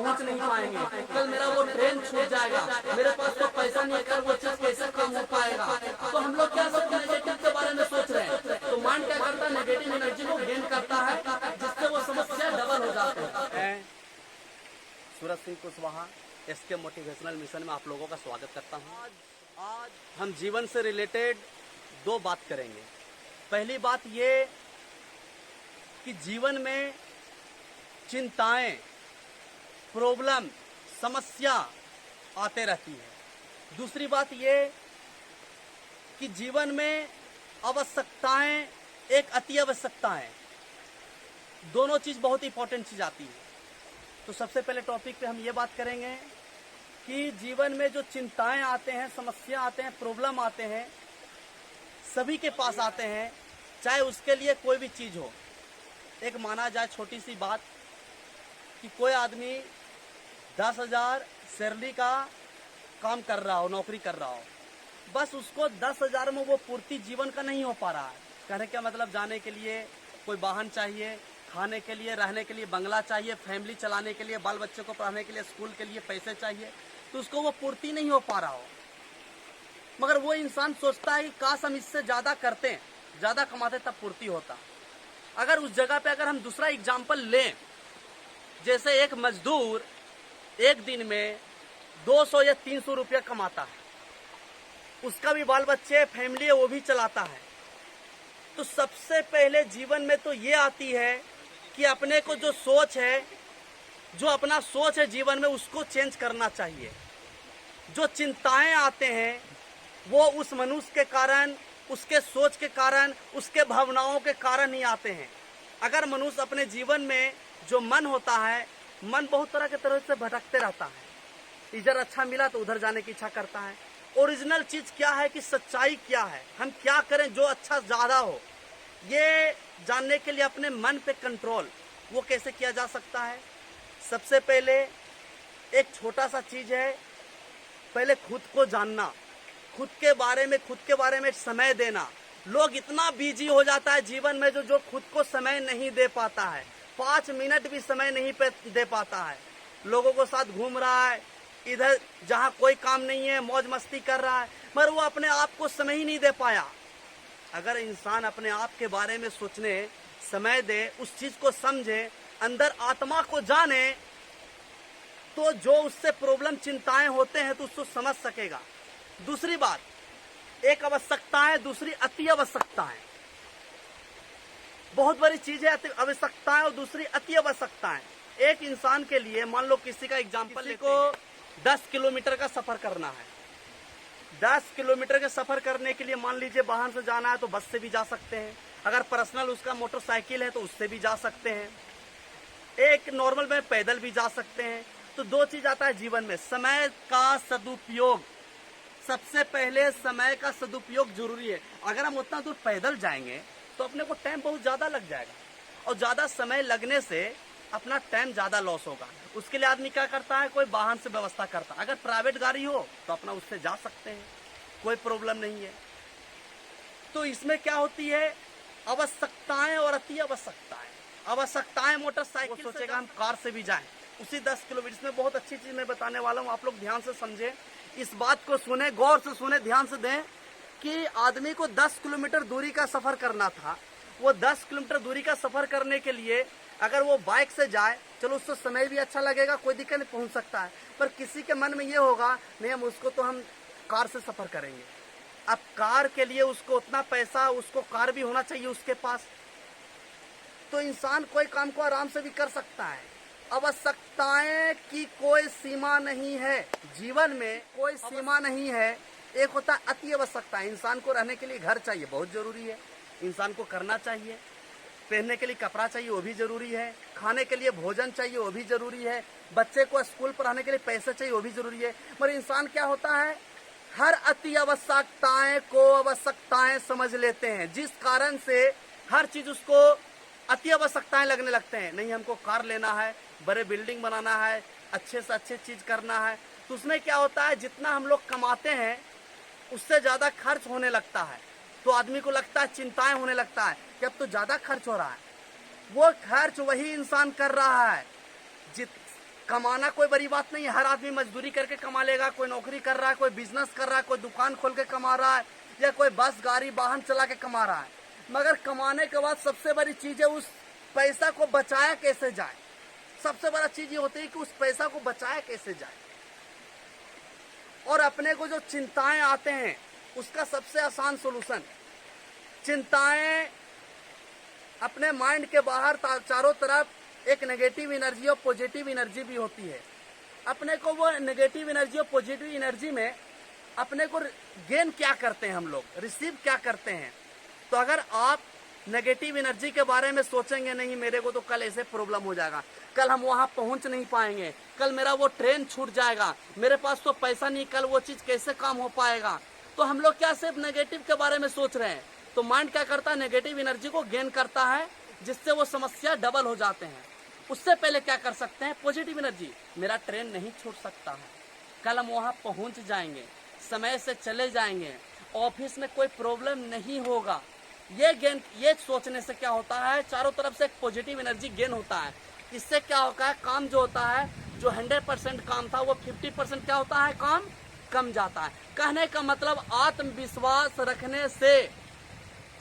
पहुंच नहीं पाएंगे, कल मेरा वो ट्रेन छूट जाएगा, मेरे पास तो पैसा नहीं है, कल वो चीज कैसे काम हो पाएगा। तो हम लोग क्या सब नेगेटिव के बारे में सोच रहे हैं, तो माइंड क्या करता है, नेगेटिव एनर्जी को गेन करता है, जिससे वो समस्या डबल हो जाती है। Suraj Singh Kushwaha, SK motivational mission में आप लोगों का स्वागत करता हूँ। आज हम जीवन से रिलेटेड दो बात करेंगे। पहली बात ये कि जीवन में चिंताएं, प्रॉब्लम, समस्या आते रहती है। दूसरी बात ये कि जीवन में आवश्यकताएं, एक अति आवश्यकताएं, दोनों चीज बहुत इंपॉर्टेंट चीज आती है। तो सबसे पहले टॉपिक पे हम ये बात करेंगे कि जीवन में जो चिंताएं आते हैं, समस्या आते हैं, प्रॉब्लम आते हैं, सभी के पास आते हैं, चाहे उसके लिए कोई भी चीज हो। एक माना जाए छोटी सी बात कि कोई आदमी 10,000 सैलरी का काम कर रहा हो, नौकरी कर रहा हो, बस उसको 10,000 में वो पूर्ति जीवन का नहीं हो पा रहा है। कहने का मतलब जाने के लिए कोई वाहन चाहिए, खाने के लिए, रहने के लिए बंगला चाहिए, फैमिली चलाने के लिए, बाल बच्चों को पढ़ाने के लिए, स्कूल के लिए पैसे चाहिए, तो उसको वो पूर्ति नहीं हो पा रहा हो। मगर वो इंसान सोचता है कि काश हम इससे ज़्यादा करते, ज़्यादा कमाते, तब पूर्ति होता। अगर उस जगह पे अगर हम दूसरा एग्जाम्पल लें, जैसे एक मजदूर एक दिन में 200 या 300 रुपया कमाता है, उसका भी बाल बच्चे, फैमिली है, वो भी चलाता है, तो सबसे पहले जीवन में तो ये आती है कि अपने को जो सोच है, जो अपना सोच है जीवन में, उसको चेंज करना चाहिए। जो चिंताएं आते हैं वो उस मनुष्य के कारण, उसके सोच के कारण, उसके भावनाओं के कारण ही आते हैं। अगर मनुष्य अपने जीवन में जो मन होता है, मन बहुत तरह के तरह से भटकते रहता है, इधर अच्छा मिला तो उधर जाने की इच्छा करता है। ओरिजिनल चीज क्या है कि सच्चाई क्या है, हम क्या करें जो अच्छा ज्यादा हो, ये जानने के लिए अपने मन पे कंट्रोल वो कैसे किया जा सकता है। सबसे पहले एक छोटा सा चीज है, पहले खुद को जानना, खुद के बारे में समय देना। लोग इतना बिजी हो जाता है जीवन में, जो खुद को समय नहीं दे पाता है, 5 मिनट भी समय नहीं दे पाता है। लोगों को साथ घूम रहा है, इधर जहाँ कोई काम नहीं है मौज मस्ती कर रहा है, मगर वो अपने आप को समय ही नहीं दे पाया। अगर इंसान अपने आप के बारे में सोचने समय दे, उस चीज को समझे, अंदर आत्मा को जाने, तो जो उससे प्रॉब्लम, चिंताएं होते हैं तो उसको समझ सकेगा। दूसरी बात, एक आवश्यकता है, दूसरी अति आवश्यकता है। बहुत बड़ी चीज है अति आवश्यकताएं और दूसरी अति आवश्यकताएं। एक इंसान के लिए, मान लो किसी का एग्जाम्पल, किसी को 10 किलोमीटर का सफर करना है। 10 किलोमीटर के सफर करने के लिए मान लीजिए वाहन से जाना है तो बस से भी जा सकते हैं, अगर पर्सनल उसका मोटरसाइकिल है तो उससे भी जा सकते हैं, एक नॉर्मल में पैदल भी जा सकते हैं। तो दो चीज आता है जीवन में, समय का सदुपयोग। सबसे पहले समय का सदुपयोग जरूरी है। अगर हम उतना दूर पैदल जाएंगे तो अपने को टाइम बहुत ज्यादा लग जाएगा, और ज्यादा समय लगने से अपना टाइम ज्यादा लॉस होगा। उसके लिए आदमी क्या करता है, कोई वाहन से व्यवस्था करता है। अगर प्राइवेट गाड़ी हो तो अपना उससे जा सकते हैं, कोई प्रॉब्लम नहीं है। तो इसमें क्या होती है, आवश्यकताएं और अति आवश्यकताएं। आवश्यकताएं मोटरसाइकिल सोचेगा हम कार से भी जाएं, उसी 10 किलोमीटर। इसमें बहुत अच्छी चीज मैं बताने वाला हूँ, आप लोग ध्यान से समझे, इस बात को सुने, गौर से सुने, ध्यान से दें कि आदमी को 10 किलोमीटर दूरी का सफर करना था। वो 10 किलोमीटर दूरी का सफर करने के लिए अगर वो बाइक से जाए, चलो उससे समय भी अच्छा लगेगा, कोई दिक्कत नहीं, पहुंच सकता है। पर किसी के मन में ये होगा, नहीं हम उसको तो हम कार से सफर करेंगे। अब कार के लिए उसको उतना पैसा, उसको कार भी होना चाहिए उसके पास। तो इंसान कोई काम को आराम से भी कर सकता है। आवश्यकताएं की कोई सीमा नहीं है, जीवन में कोई सीमा नहीं है। एक होता है अति आवश्यकता। इंसान को रहने के लिए घर चाहिए, बहुत जरूरी है, इंसान को करना चाहिए। पहनने के लिए कपड़ा चाहिए, वो भी जरूरी है। खाने के लिए भोजन चाहिए, वो भी जरूरी है। बच्चे को स्कूल पढ़ाने के लिए पैसे चाहिए, वो भी जरूरी है। मगर इंसान क्या होता है, हर अति आवश्यकताएं को आवश्यकताएं समझ लेते हैं, जिस कारण से हर चीज उसको अति आवश्यकताएं लगने लगते हैं। नहीं हमको कार लेना है, बड़े बिल्डिंग बनाना है, अच्छे से अच्छे चीज करना है। तो उसमें क्या होता है, जितना हम लोग कमाते हैं उससे ज्यादा खर्च होने लगता है। तो आदमी को लगता है, चिंताएं होने लगता है कि अब तो ज्यादा खर्च हो रहा है। वो खर्च वही इंसान कर रहा है जिस कमाना कोई बड़ी बात नहीं है, हर आदमी मजदूरी करके कमा लेगा, कोई नौकरी कर रहा है, कोई बिजनेस कर रहा है, कोई दुकान खोल के कमा रहा है, या कोई बस गाड़ी वाहन चला के कमा रहा है। मगर कमाने के बाद सबसे बड़ी चीज है उस पैसा को बचाया कैसे जाए। सबसे बड़ा चीज ये होती है कि उस पैसा को बचाया कैसे जाए। और अपने को जो चिंताएं आते हैं उसका सबसे आसान सोल्यूशन, चिंताएं अपने माइंड के बाहर चारों तरफ एक नेगेटिव एनर्जी और पॉजिटिव एनर्जी भी होती है। अपने को वो नेगेटिव एनर्जी और पॉजिटिव एनर्जी में अपने को गेन क्या करते हैं, हम लोग रिसीव क्या करते हैं। तो अगर आप नेगेटिव एनर्जी के बारे में सोचेंगे, नहीं मेरे को तो कल ऐसे प्रॉब्लम हो जाएगा, कल हम वहां पहुंच नहीं पाएंगे, कल मेरा वो ट्रेन छूट जाएगा, मेरे पास तो पैसा नहीं, कल वो चीज कैसे काम हो पाएगा, तो हम लोग क्या सिर्फ नेगेटिव के बारे में सोच रहे हैं। तो माइंड क्या करता है, नेगेटिव एनर्जी को गेन करता है, जिससे वो समस्या डबल हो जाते हैं। उससे पहले क्या कर सकते हैं, पॉजिटिव एनर्जी, मेरा ट्रेन नहीं छूट सकता है, कल हम वहां पहुंच जाएंगे, समय से चले जाएंगे, ऑफिस में कोई प्रॉब्लम नहीं होगा। ये सोचने से क्या होता है, चारों तरफ से एक पॉजिटिव एनर्जी गेन होता है। इससे क्या होता है, काम जो होता है, जो 100% काम था वो 50% क्या होता है, काम कम जाता है। कहने का मतलब आत्मविश्वास रखने से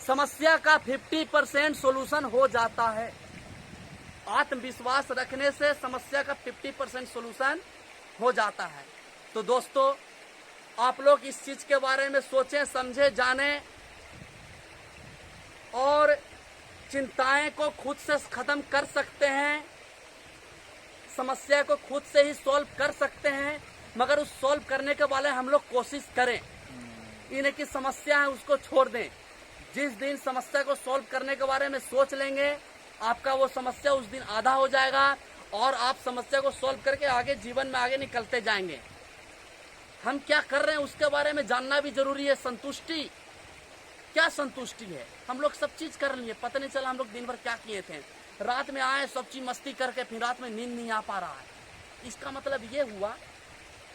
समस्या का 50% सोल्यूशन हो जाता है। आत्मविश्वास रखने से समस्या का 50% सोल्यूशन हो जाता है। तो दोस्तों, आप लोग इस चीज के बारे में सोचें, समझे, जाने और चिंताएं को खुद से खत्म कर सकते हैं, समस्या को खुद से ही सॉल्व कर सकते हैं। मगर उस सॉल्व करने के वाले हम लोग कोशिश करें, इन्हें की समस्या है उसको छोड़ दें। जिस दिन समस्या को सॉल्व करने के बारे में सोच लेंगे, आपका वो समस्या उस दिन आधा हो जाएगा और आप समस्या को सॉल्व करके आगे जीवन में आगे निकलते जाएंगे। हम क्या कर रहे हैं उसके बारे में जानना भी जरूरी है। संतुष्टि, क्या संतुष्टि है, हम लोग सब चीज कर लिए, पता नहीं चला हम लोग दिन भर क्या किए थे, रात में आए सब चीज मस्ती करके फिर रात में नींद नहीं आ पा रहा है। इसका मतलब ये हुआ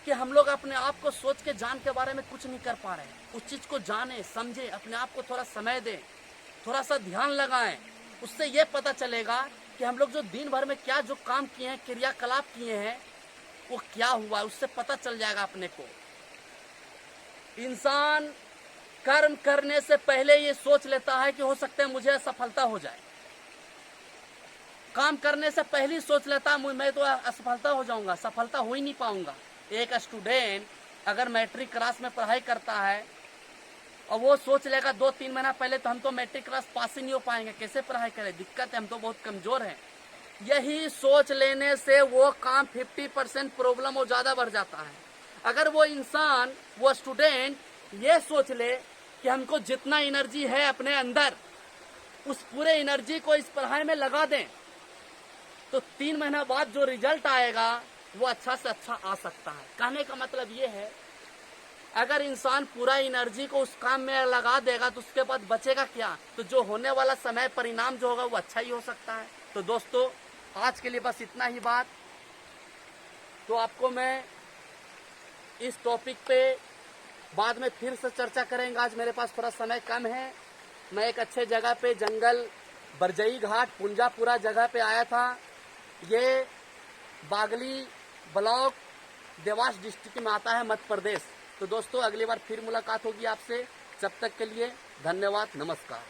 कि हम लोग अपने आप को सोच के जान के बारे में कुछ नहीं कर पा रहे हैं। उस चीज को जाने, समझे, अपने आप को थोड़ा समय दें, थोड़ा सा ध्यान लगाएं। उससे ये पता चलेगा कि हम लोग जो दिन भर में क्या जो काम किए हैं, क्रियाकलाप किए हैं, वो क्या हुआ, उससे पता चल जाएगा अपने को। इंसान कर्म करने से पहले ये सोच लेता है कि हो सकता है मुझे असफलता हो जाए। काम करने से पहले ही सोच लेता है मैं तो असफलता हो जाऊंगा, सफलता हो ही नहीं पाऊंगा। एक स्टूडेंट अगर मैट्रिक क्लास में पढ़ाई करता है और वो सोच लेगा 2-3 महीना पहले तो हम तो मैट्रिक क्लास पास ही नहीं हो पाएंगे, कैसे पढ़ाई करें, दिक्कत है, हम तो बहुत कमजोर हैं। यही सोच लेने से वो काम 50% प्रॉब्लम और ज्यादा बढ़ जाता है। अगर वो इंसान, वो स्टूडेंट ये सोच ले कि हमको जितना एनर्जी है अपने अंदर, उस पूरे एनर्जी को इस पढ़ाई में लगा दें, तो 3 महीना बाद जो रिजल्ट आएगा वो अच्छा से अच्छा आ सकता है। कहने का मतलब ये है, अगर इंसान पूरा एनर्जी को उस काम में लगा देगा तो उसके बाद बचेगा क्या, तो जो होने वाला समय परिणाम जो होगा वो अच्छा ही हो सकता है। तो दोस्तों, आज के लिए बस इतना ही बात। तो आपको मैं इस टॉपिक पे बाद में फिर से चर्चा करेंगे। आज मेरे पास थोड़ा समय कम है। मैं एक अच्छे जगह पे, जंगल, बरजई घाट, पुंजापुरा जगह पे आया था। ये बागली ब्लॉक, देवास डिस्ट्रिक्ट में आता है, मध्य प्रदेश। तो दोस्तों, अगली बार फिर मुलाकात होगी आपसे। जब तक के लिए धन्यवाद, नमस्कार।